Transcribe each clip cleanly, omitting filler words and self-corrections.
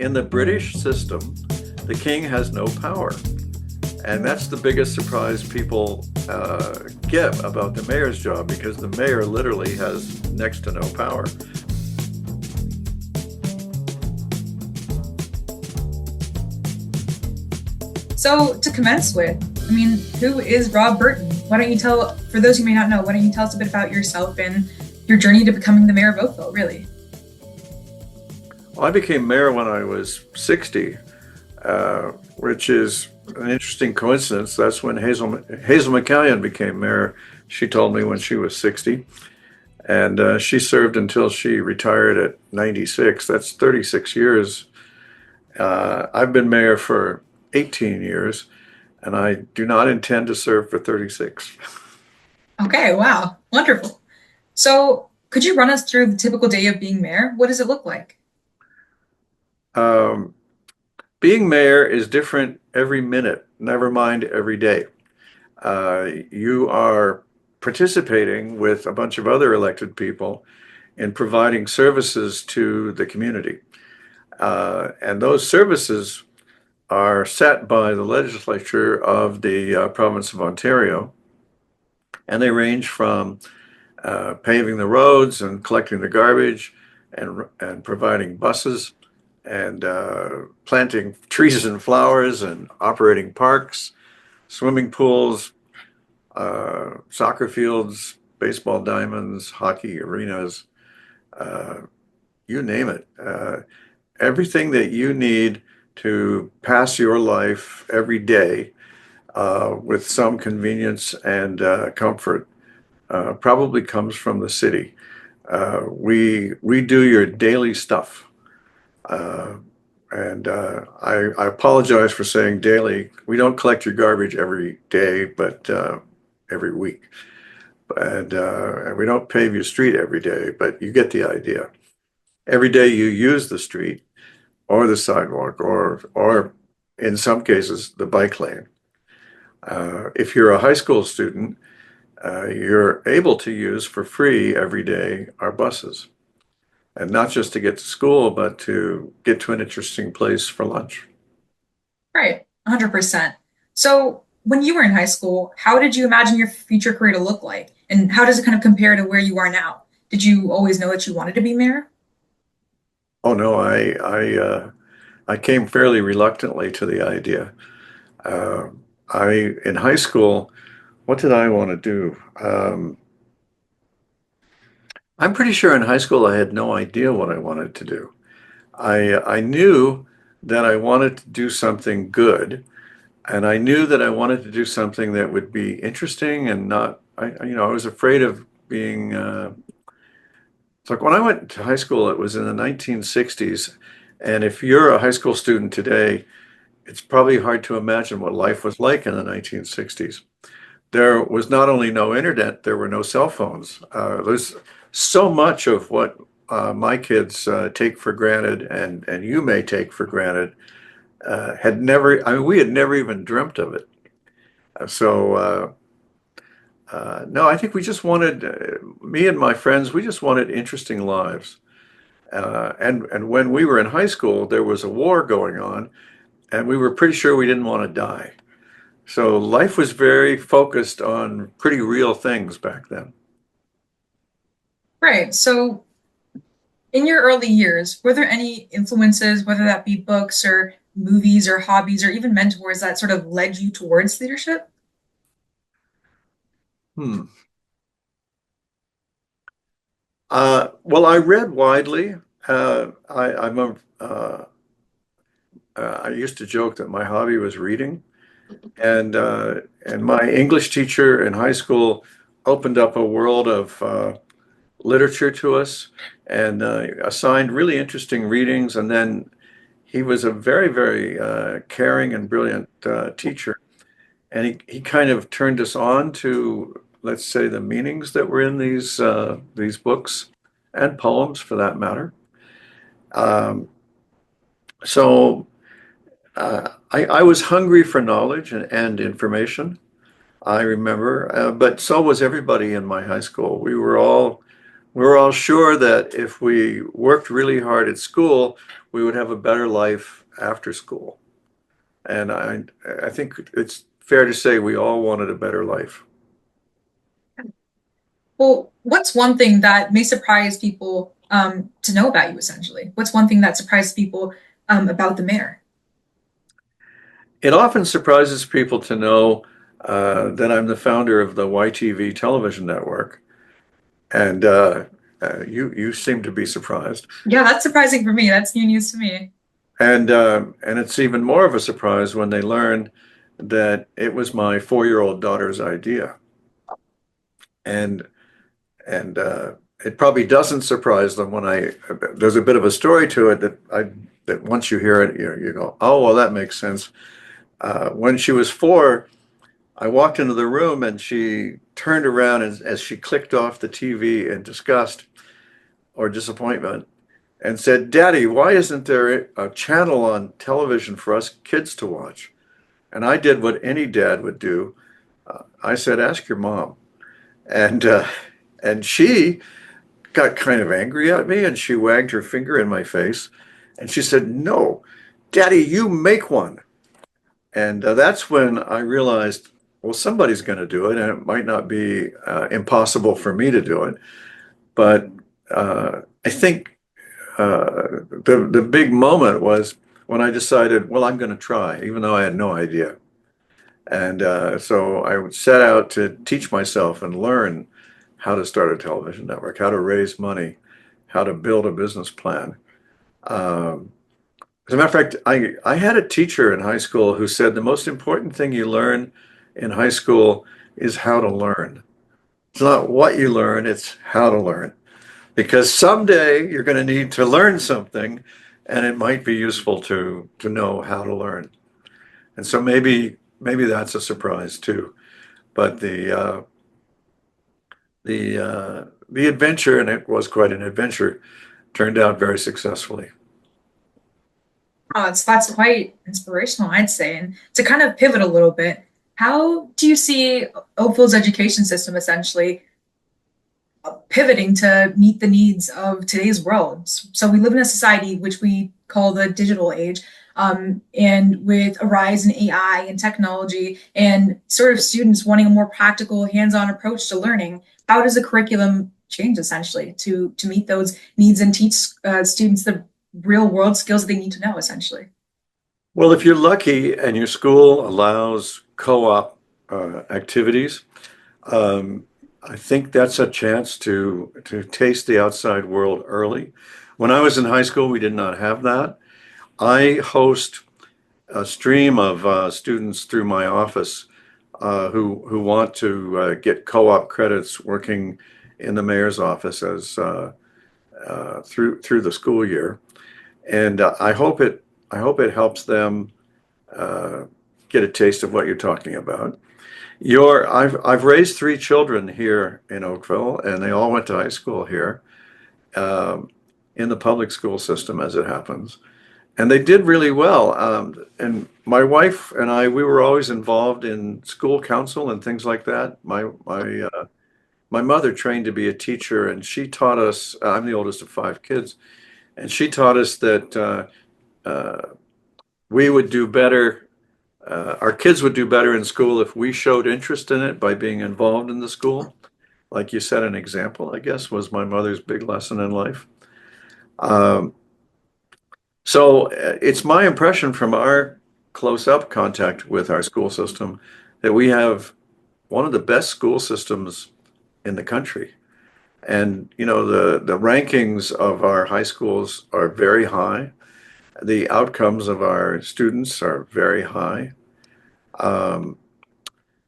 In the British system, the king has no power. And that's the biggest surprise people get about the mayor's job, because the mayor literally has next to no power. So to commence with, who is Rob Burton? Why don't you tell, for those who may not know, why don't you tell us a bit about yourself and your journey to becoming the mayor of Oakville, really? Well, I became mayor when I was 60, which is an interesting coincidence. That's when Hazel McCallion became mayor. She told me when she was 60, and she served until she retired at 96. That's 36 years. I've been mayor for 18 years, and I do not intend to serve for 36. Okay, wow, wonderful. So could you run us through the typical day of being mayor? What does it look like? Um, Being mayor is different every minute, never mind every day. You are participating with a bunch of other elected people in providing services to the community. And those services are set by the legislature of the province of Ontario. And they range from paving the roads and collecting the garbage and providing buses and planting trees and flowers and operating parks, swimming pools, soccer fields, baseball diamonds, hockey arenas, uh, you name it. Everything that you need to pass your life every day with some convenience and comfort probably comes from the city. We do your daily stuff. Uh, and I apologize for saying daily. We don't collect your garbage every day, but every week. And we don't pave your street every day, but you get the idea. Every day you use the street or the sidewalk or in some cases the bike lane. If you're a high school student, you're able to use for free every day our buses. And not just to get to school, but to get to an interesting place for lunch. Right, 100%. So when you were in high school, how did you imagine your future career to look like? And how does it kind of compare to where you are now? Did you always know that you wanted to be mayor? Oh no, I came fairly reluctantly to the idea. Uh, I in high school, what did I want to do? I'm pretty sure in high school I had no idea what I wanted to do. I knew that I wanted to do something good, and I knew that I wanted to do something that would be interesting and not. I was afraid of being. It's like when I went to high school, it was in the 1960s, and if you're a high school student today, it's probably hard to imagine what life was like in the 1960s. There was not only no internet, there were no cell phones. There's so much of what my kids take for granted, and you may take for granted, had never, I mean, we had never even dreamt of it. No, I think we just wanted, me and my friends, we just wanted interesting lives. And when we were in high school, there was a war going on, and we were pretty sure we didn't want to die. So life was very focused on pretty real things back then. Right. So in your early years, were there any influences, whether that be books or movies or hobbies or even mentors that sort of led you towards leadership? Hmm. Well, I read widely. I used to joke that my hobby was reading, and my English teacher in high school opened up a world of literature to us and assigned really interesting readings. And then he was a very, very caring and brilliant teacher. And he kind of turned us on to, let's say, the meanings that were in these books and poems for that matter. Um, so I was hungry for knowledge and information. I remember, but so was everybody in my high school. We were all We're all sure that if we worked really hard at school, we would have a better life after school. And I think it's fair to say we all wanted a better life. Well, what's one thing that may surprise people to know about you, essentially? What's one thing that surprises people about the mayor? It often surprises people to know that I'm the founder of the YTV television network, and you seem to be surprised. Yeah, that's surprising for me. That's new news to me. And it's even more of a surprise when they learn that it was my 4-year-old daughter's idea. And and it probably doesn't surprise them when there's a bit of a story to it that once you hear it, you go, oh, well, that makes sense. When she was 4, I walked into the room and she turned around as she clicked off the TV in disgust or disappointment and said, Daddy, why isn't there a channel on television for us kids to watch? And I did what any dad would do. I said, ask your mom. And and she got kind of angry at me and she wagged her finger in my face and she said, no, Daddy, you make one. And that's when I realized, well, somebody's going to do it, and it might not be impossible for me to do it. But I think the big moment was when I decided, well, I'm going to try, even though I had no idea. And so I set out to teach myself and learn how to start a television network, how to raise money, how to build a business plan. Um, as a matter of fact, I had a teacher in high school who said the most important thing you learn in high school is how to learn. It's not what you learn, it's how to learn. Because someday you're going to need to learn something, and it might be useful to know how to learn. And so maybe that's a surprise too. But the adventure, and it was quite an adventure, turned out very successfully. Oh, that's quite inspirational, I'd say. And to kind of pivot a little bit, how do you see Oakville's education system essentially pivoting to meet the needs of today's world? So we live in a society which we call the digital age, and with a rise in AI and technology, and sort of students wanting a more practical, hands-on approach to learning, how does the curriculum change essentially to meet those needs and teach students the real world skills that they need to know essentially? Well, if you're lucky and your school allows co-op activities, um, I think that's a chance to taste the outside world early. When I was in high school, we did not have that. I host a stream of students through my office who want to get co-op credits working in the mayor's office as through the school year, and I hope it helps them uh, get a taste of what you're talking about. I've raised 3 children here in Oakville, and they all went to high school here, um, in the public school system, as it happens. And they did really well. And my wife and I, we were always involved in school council and things like that. My mother trained to be a teacher, and she taught us. I'm the oldest of 5 kids, and she taught us that uh, we would do better. Our kids would do better in school if we showed interest in it by being involved in the school. Like you said, an example, I guess, was my mother's big lesson in life. Um, so it's my impression from our close-up contact with our school system that we have one of the best school systems in the country. And the rankings of our high schools are very high. The outcomes of our students are very high. Um,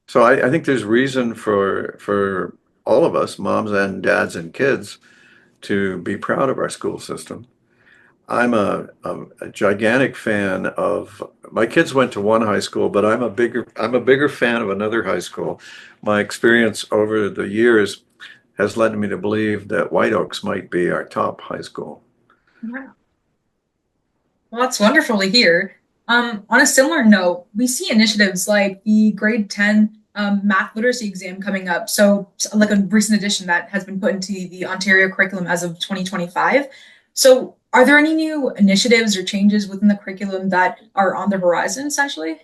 so I think there's reason for all of us, moms and dads and kids, to be proud of our school system. I'm a gigantic fan of my kids went to one high school, but I'm a bigger fan of another high school. My experience over the years has led me to believe that White Oaks might be our top high school. Wow. Well, that's wonderful to hear. On a similar note, we see initiatives like the grade 10 math literacy exam coming up. So, like a recent addition that has been put into the Ontario curriculum as of 2025. So, are there any new initiatives or changes within the curriculum that are on the horizon, essentially?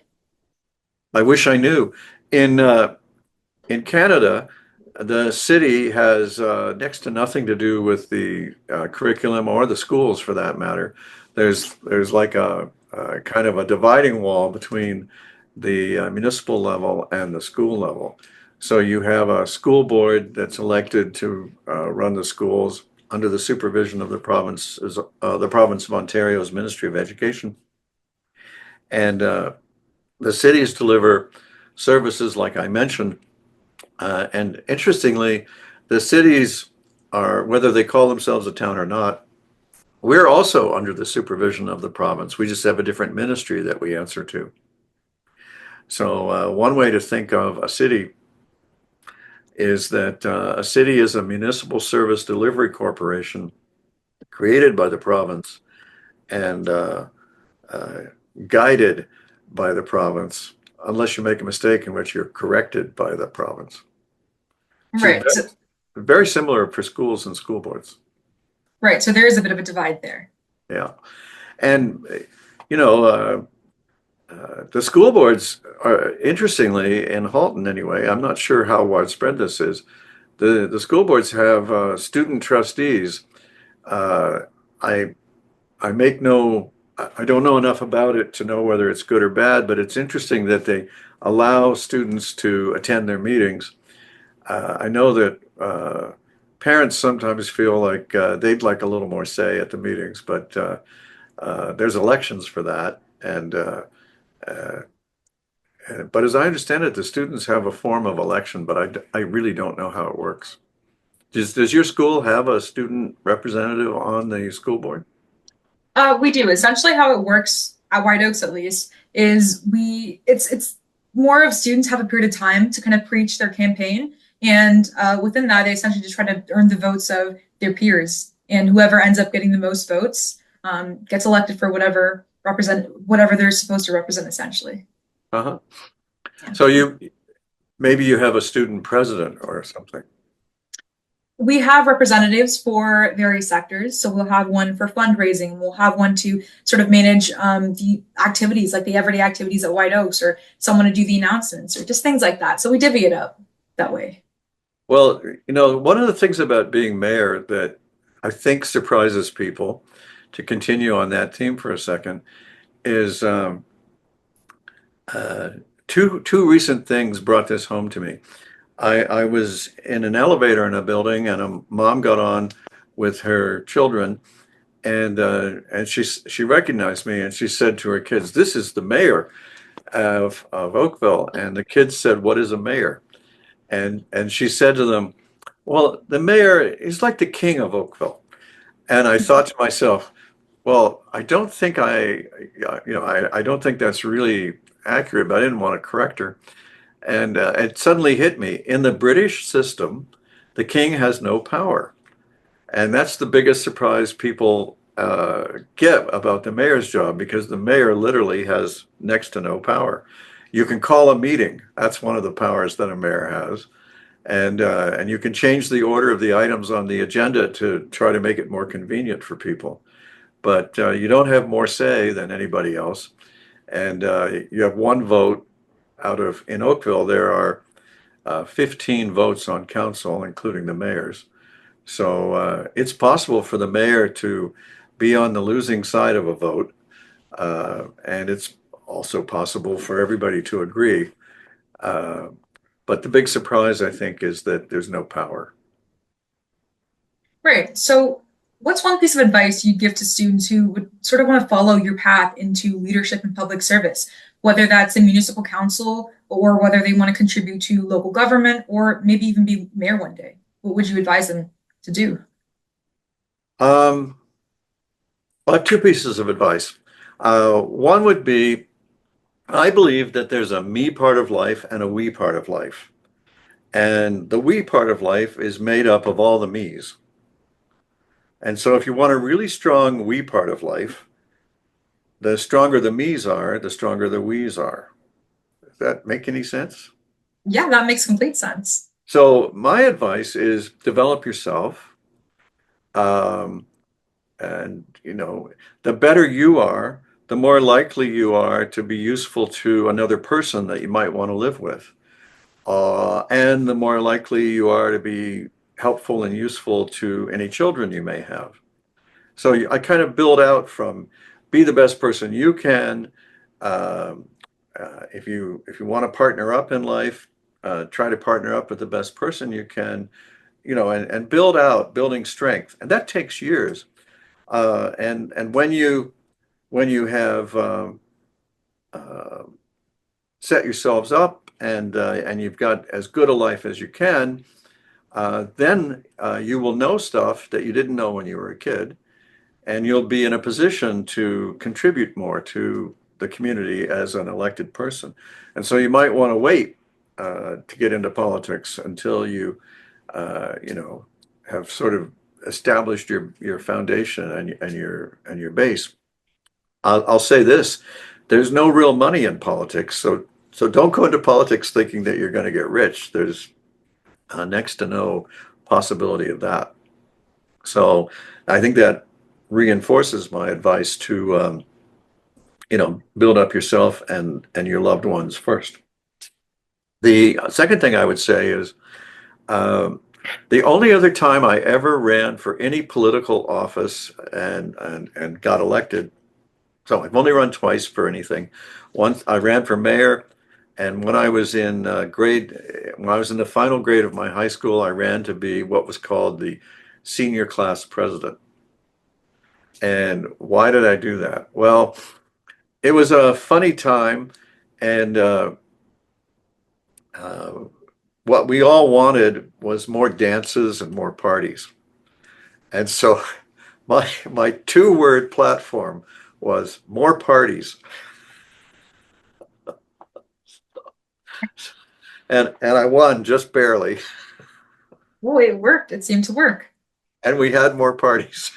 I wish I knew. In in Canada, the city has next to nothing to do with the curriculum or the schools, for that matter. There's like a kind of a dividing wall between the municipal level and the school level. So you have a school board that's elected to run the schools under the supervision of the province of Ontario's Ministry of Education, and the cities deliver services like I mentioned. And interestingly, the cities are, whether they call themselves a town or not, we're also under the supervision of the province. We just have a different ministry that we answer to. So one way to think of a city is that a city is a municipal service delivery corporation created by the province and uh, guided by the province, unless you make a mistake in which you're corrected by the province. Which is Right. So, very similar for schools and school boards. right. So there is a bit of a divide there. Yeah. And, you know, the school boards are, interestingly, in Halton anyway, I'm not sure how widespread this is. The school boards have student trustees. Uh, I I make no, I don't know enough about it to know whether it's good or bad, but it's interesting that they allow students to attend their meetings. I know that parents sometimes feel like they'd like a little more say at the meetings, but there's elections for that. Uh, but as I understand it, the students have a form of election, but I really don't know how it works. Does your school have a student representative on the school board? We do. Essentially, how it works at White Oaks, at least, is it's more of students have a period of time to kind of preach their campaign, and within that, they essentially just try to earn the votes of their peers, and whoever ends up getting the most votes gets elected for whatever they're supposed to represent, essentially. Uh-huh. Yeah. So maybe you have a student president or something. We have representatives for various sectors. So we'll have one for fundraising. We'll have one to sort of manage the activities, like the everyday activities at White Oaks, or someone to do the announcements, or just things like that. So we divvy it up that way. Well, one of the things about being mayor that I think surprises people, to continue on that theme for a second, is uh, two recent things brought this home to me. I was in an elevator in a building, and a mom got on with her children, and she recognized me, and she said to her kids, "This is the mayor of Oakville." And the kids said, "What is a mayor?" And she said to them, "Well, the mayor is like the king of Oakville." And I thought to myself, well, I don't think I don't think that's really accurate, but I didn't want to correct her. And it suddenly hit me. In the British system, the king has no power. And that's the biggest surprise people get about the mayor's job, because the mayor literally has next to no power. You can call a meeting. That's one of the powers that a mayor has. And you can change the order of the items on the agenda to try to make it more convenient for people. But you don't have more say than anybody else. And you have one vote in Oakville, there are 15 votes on council, including the mayor's. So it's possible for the mayor to be on the losing side of a vote. And it's also possible for everybody to agree. Uh, but the big surprise, I think, is that there's no power. Great. So what's one piece of advice you'd give to students who would sort of want to follow your path into leadership and public service, whether that's in municipal council or whether they want to contribute to local government or maybe even be mayor one day? What would you advise them to do? Um, I have two pieces of advice. One would be, I believe that there's a me part of life and a we part of life. And the we part of life is made up of all the me's. And so if you want a really strong we part of life, the stronger the me's are, the stronger the we's are. Does that make any sense? Yeah, that makes complete sense. So my advice is develop yourself. Um, and the better you are, the more likely you are to be useful to another person that you might want to live with. And the more likely you are to be helpful and useful to any children you may have. So I kind of build out from be the best person you can. Um, if you want to partner up in life, try to partner up with the best person you can, and building strength. And that takes years. And when you have uh, set yourselves up and you've got as good a life as you can, then you will know stuff that you didn't know when you were a kid, and you'll be in a position to contribute more to the community as an elected person. And so you might want to wait to get into politics until you have sort of established your foundation and your base. I'll say this: there's no real money in politics, so don't go into politics thinking that you're going to get rich. There's next to no possibility of that. So I think that reinforces my advice to build up yourself and your loved ones first. The second thing I would say is um, the only other time I ever ran for any political office and got elected. So I've only run twice for anything. Once I ran for mayor, and when I was when I was in the final grade of my high school, I ran to be what was called the senior class president. And why did I do that? Well, it was a funny time, and uh, what we all wanted was more dances and more parties. And so my two-word platform was more parties. And I won just barely, Oh, it worked. It seemed to work. and we had more parties.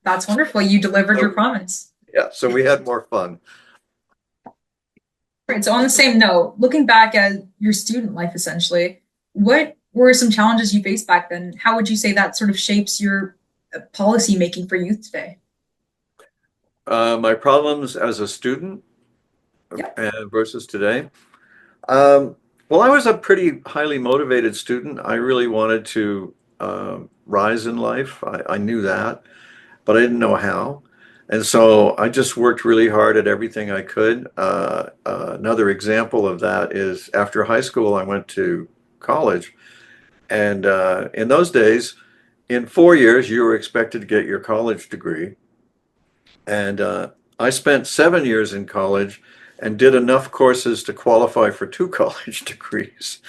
That's wonderful. You delivered your So, promise. yeah, so we had more fun. Right. So on the same note, looking back at your student life, essentially, what were some challenges you faced back then? How would you say that sort of shapes your policy making for youth today? My problems as a student Yeah. versus today. Um, well, I was a pretty highly motivated student. I really wanted to rise in life. I knew that, but I didn't know how. And so I just worked really hard at everything I could. Another example of that is after high school, I went to college. And in those days, in 4 years, you were expected to get your college degree. And I spent 7 years in college and did enough courses to qualify for two college degrees.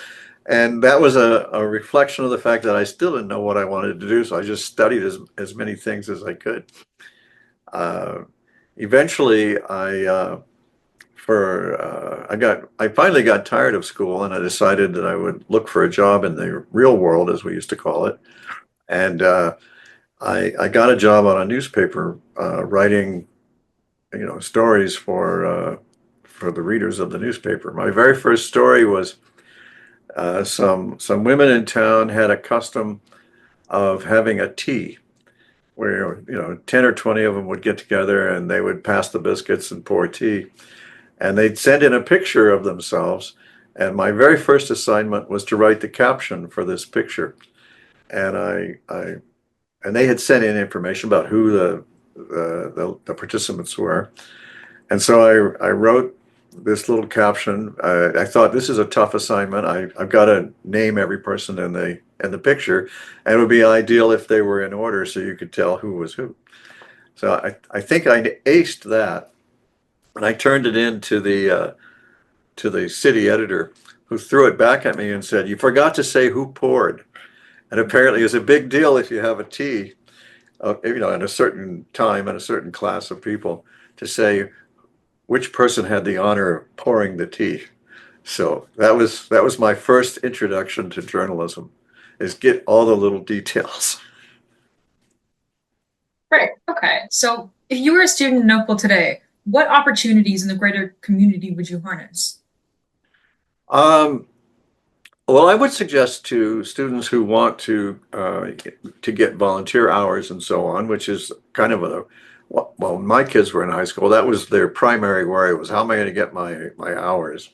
And that was a reflection of the fact that I still didn't know what I wanted to do. So I just studied as many things as I could. Uh, Eventually, I finally got tired of school, and I decided that I would look for a job in the real world, as we used to call it. And I got a job on a newspaper writing, stories for the readers of the newspaper. My very first story was some women in town had a custom of having a tea where 10 or 20 of them would get together and they would pass the biscuits and pour tea, and they'd send in a picture of themselves. And my very first assignment was to write the caption for this picture. And and they had sent in information about who the participants were. And so I wrote this little caption. I thought, this is a tough assignment. I've got to name every person in the picture, and it would be ideal if they were in order so you could tell who was who. So I think I aced that, and I turned it in to the city editor, who threw it back at me and said, "You forgot to say who poured." And apparently, it's a big deal if you have a tea, in a certain time and a certain class of people, to say which person had the honor of pouring the tea. So that was my first introduction to journalism, is get all the little details. Right. Okay. So if you were a student in Oakville today, what opportunities in the greater community would you harness? Um, Well, I would suggest to students who want to get volunteer hours and so on, which is kind of a well, when my kids were in high school, that was their primary worry was how am I going to get my hours?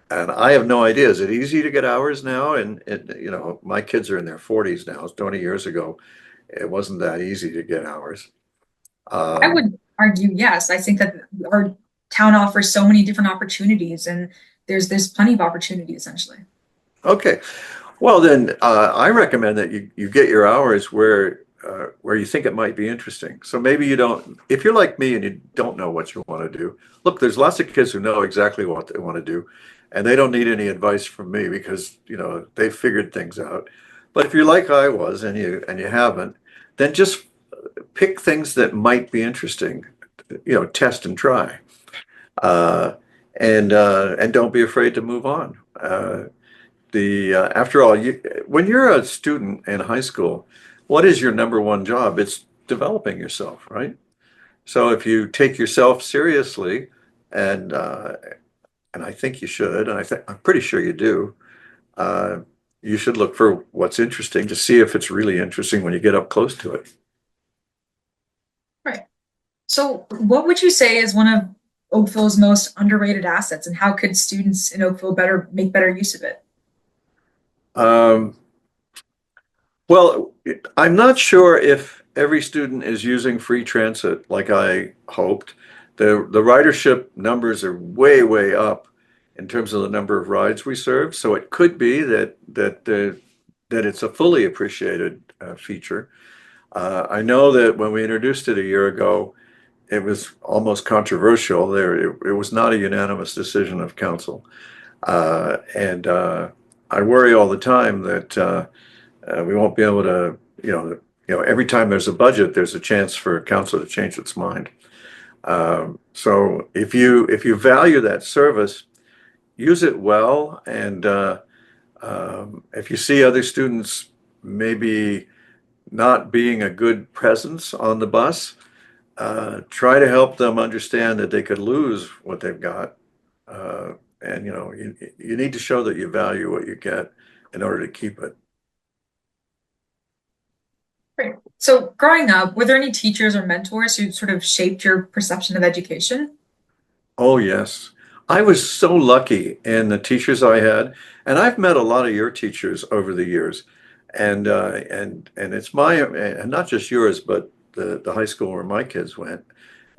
And I have no idea. Is it easy to get hours now? And you know, my kids are in their 40s now. 20 years ago, it wasn't that easy to get hours. I Um, would argue yes. I think that our town offers so many different opportunities, and there's plenty of opportunity essentially. okay. Well, then I recommend that you get your hours where you think it might be interesting. So maybe you don't, if you're like me and you don't know what you want to do, look, there's lots of kids who know exactly what they want to do, and they don't need any advice from me because you know they figured things out. But if you're like I was and you haven't, then just pick things that might be interesting. You know, test and try, uh, and don't be afraid to move on. The After all, when you're a student in high school, what is your number one job? It's developing yourself, right? So if you take yourself seriously, and uh, and I think you should, and I'm pretty sure you do, uh, you should look for what's interesting to see if it's really interesting when you get up close to it. Right. So, what would you say is one of Oakville's most underrated assets, and how could students in Oakville better make better use of it? Um, well, I'm not sure if every student is using free transit like I hoped. The ridership numbers are way up in terms of the number of rides we serve. So it could be that it's a fully appreciated feature. I know that when we introduced it a year ago, it was almost controversial. It was not a unanimous decision of council, and I worry all the time that. We won't be able to, every time there's a budget, there's a chance for council to change its mind. So if you value that service, use it well, and if you see other students maybe not being a good presence on the bus, try to help them understand that they could lose what they've got. And you need to show that you value what you get in order to keep it. Great. So, growing up, were there any teachers or mentors who sort of shaped your perception of education? Oh, yes. I was so lucky in the teachers I had, and I've met a lot of your teachers over the years, and it's and not just yours, but the high school where my kids went,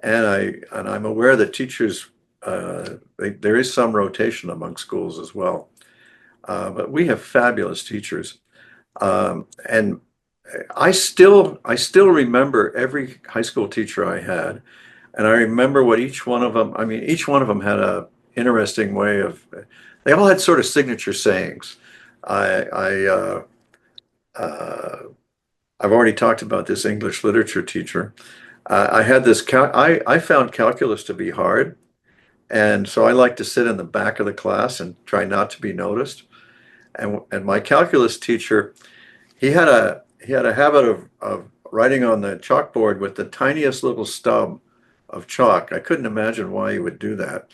and I'm aware that teachers there is some rotation among schools as well, but we have fabulous teachers, and I still remember every high school teacher I had. And I remember what each one of them, I mean, each one of them had a interesting way of, they all had sort of signature sayings. I, I, uh, uh, I've already talked about this English literature teacher. I had this, I found calculus to be hard. And so I like to sit in the back of the class and try not to be noticed. And my calculus teacher, he had a habit of writing on the chalkboard with the tiniest little stub of chalk. I couldn't imagine why he would do that.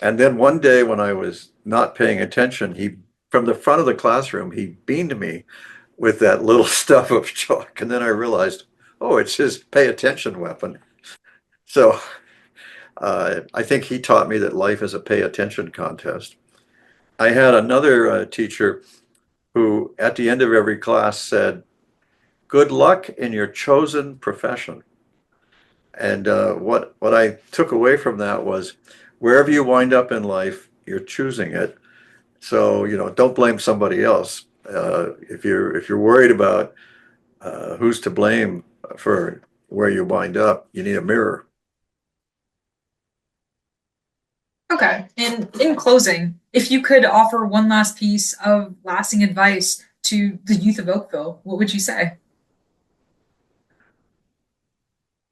And then one day when I was not paying attention, he from the front of the classroom, he beamed me with that little stub of chalk. And then I realized, oh, it's his pay attention weapon. So I think he taught me that life is a pay attention contest. I had another teacher who, at the end of every class, said, "Good luck in your chosen profession." And what I took away from that was wherever you wind up in life, you're choosing it. So, don't blame somebody else. If you're worried about who's to blame for where you wind up, you need a mirror. Okay. And in closing, if you could offer one last piece of lasting advice to the youth of Oakville, what would you say?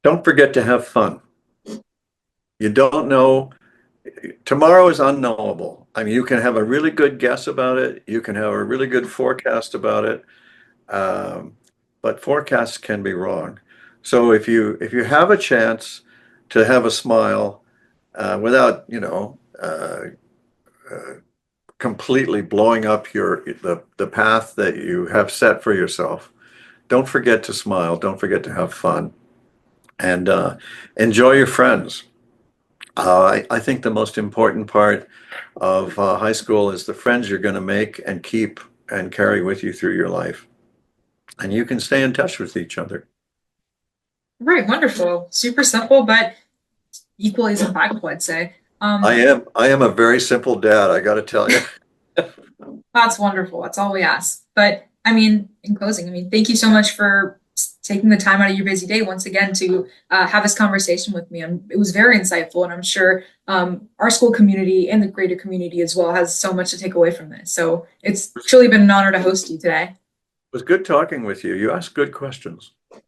Don't forget to have fun. You don't know, tomorrow is unknowable. I mean, you can have a really good guess about it. You can have a really good forecast about it. Um, but forecasts can be wrong. So if you have a chance to have a smile without completely blowing up the path that you have set for yourself, don't forget to smile. Don't forget to have fun, and enjoy your friends. I think the most important part of high school is the friends you're going to make and keep and carry with you through your life. And you can stay in touch with each other. Right, wonderful. Super simple, but equally as impactful, I'd say. I am a very simple dad, I got to tell you. That's wonderful. That's all we ask. But I mean, in closing, I mean, thank you so much for taking the time out of your busy day once again to have this conversation with me. And it was very insightful, and I'm sure our school community and the greater community as well has so much to take away from this. So it's truly been an honor to host you today. It was good talking with you. You asked good questions.